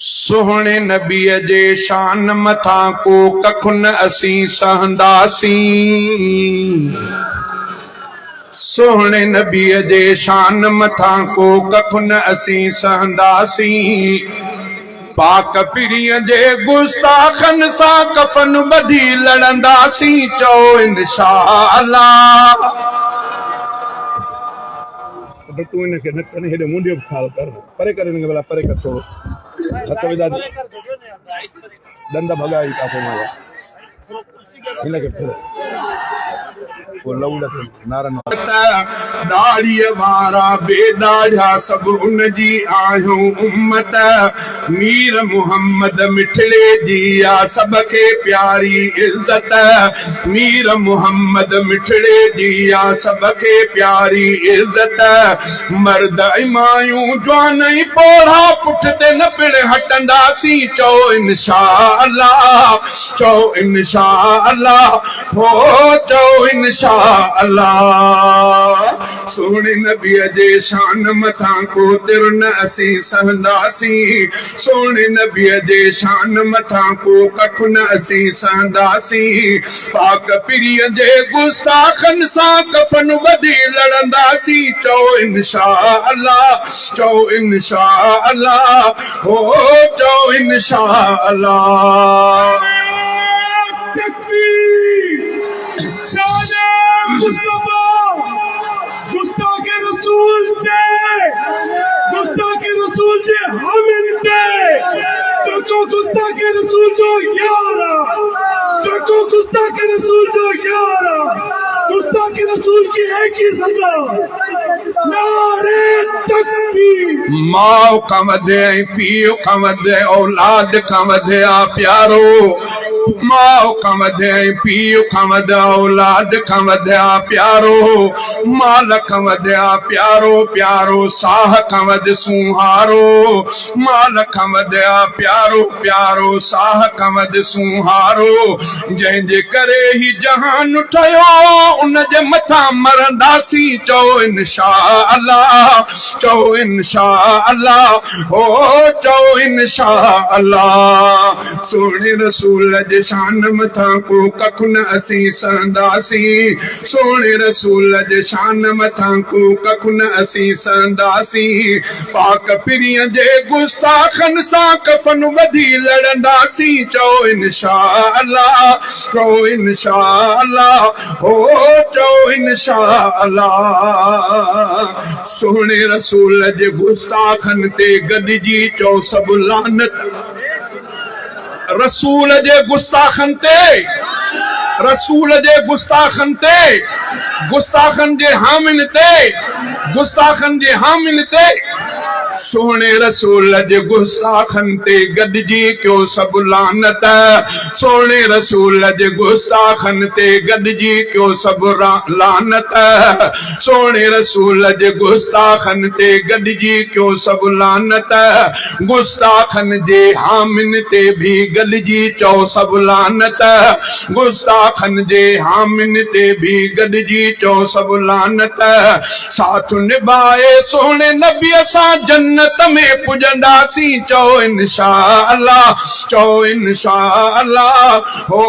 सोहणे नबीअ जे शान मथां को कखु न असीं सहंदासीं। सोहणे नबीअ जे शान मथां को कखु न असीं सहंदासीं। पाक पिरीअ जे गुस्ताखनि सां कफन ॿधी लड़ंदासीं। चओ इंशाअल्लाह। तू इनखे न करे हेॾे मुंडियो बि ख़्याल कर, परे कर हिनखे भला, परे कर थोरो हथ विधा दंद भॻाई काथे मां हिनखे फिर दाढ़ीअ वारा बेदाढ़ा सभु उनजी आहियूं उम्मत। मीर मुहम्मद मिठड़े जी आ सभ खे प्यारी इज़्ज़त। मीर मुहम्मद मिठड़े जी आ सभ खे प्यारी इज़्ज़त। मर्द ऐं मायूं जवान ऐं पोढ़ा पुठिते न पिण हटंदासीं। चओ इंशाअल्लाह, चओ इंशाअल्लाह, हो चओ इंशाअल्लाह। सोहणे नबीअ जे शान मथां को तिर न असीं सहंदासीं। सोहणे नबीअ जे शान मथां को कखु न असीं सहंदासीं। पाक पिरीअ जे गुस्ताखनि सां कफन ॿधी लड़ंदासीं। चओ इंशाअल्लाह, चओ इंशाअल्लाह, हो चओ इंशाअल्लाह। गुस्ताखे रसूल जे हामिल ते चको गुस्ताखे रसूल जो यारा, चको गुस्ताखे रसूल जो यारा। गुस्ताखे रसूल की एक ही सजा, नारे तकबीर। माओ का वधे पीओ का वधे औलाद का वधे आ प्यारो। माओ का वधे पीओ का वधे औलाद का वधे आ प्यारो। माल का वधे आ प्यारो प्यारो, साह का वधे सुहारो। माल का वधे आ प्यारो प्यारो, साह का वधे सुहारो। जंहिंजे करे ही जहान ठहियो उन जे मथां मरंदासीं। चओ इंशाअल्लाह, चओ इंशाअल्लाह, हो चओ इंशाअल्लाह। सोहणे रसूल जे शान मथां को कखु न असीं सहंदासीं। सोहणे रसूल जे शान मथां को कखु न असीं सहंदासीं। पाक पिरीअ जे गुस्ताखनि सां कफन ॿधी लड़ंदासीं। चओ इंशाअल्लाह, चओ इंशाअल्लाह, हो चओ इंशाअल्लाह। सोहणे रसूल जे गुस्ताखनि ते गॾिजी चओ सभु लानत। रसूल जे गुस्ताखनि ते, रसूल जे गुस्ताखनि ते, गुस्ताखनि जे हामिल ते, गुस्ताखनि जे हामिल ते। सोहणे रसूल जे गुस्ताखनि ते गॾिजी कयो सभु लानत। सोहणे रसूल जे गुस्ताखनि ते गॾिजी कयो सभु लानत। सोहणे रसूल जे गुस्ताखनि ते गॾिजी कयो सभु लानत। गुस्ताखनि जे हामिन ते भी गॾिजी चओ सभु लानत। गुस्ताखनि जे हामिन ते भी गॾिजी चओ सभु लानत। साथ निभाए सोहणे नबीअ सां जन्नत में पुॼंदासीं। चओ इंशाअल्लाह, चओ इंशाअल्लाह, हो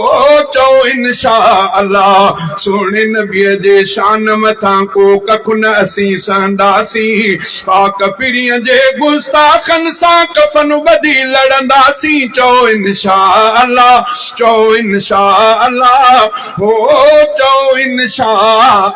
चओ इंशाअल्लाह। सोहणे नबीअ जे शान मथां को कखु न असीं सहंदासीं। पाक पिरीअ जे गुस्ताखनि सां कफन ॿधी लड़ंदासीं। चओ इंशाअल्लाह, चओ इंशाअल्लाह, हो चओ इंशाअल्लाह।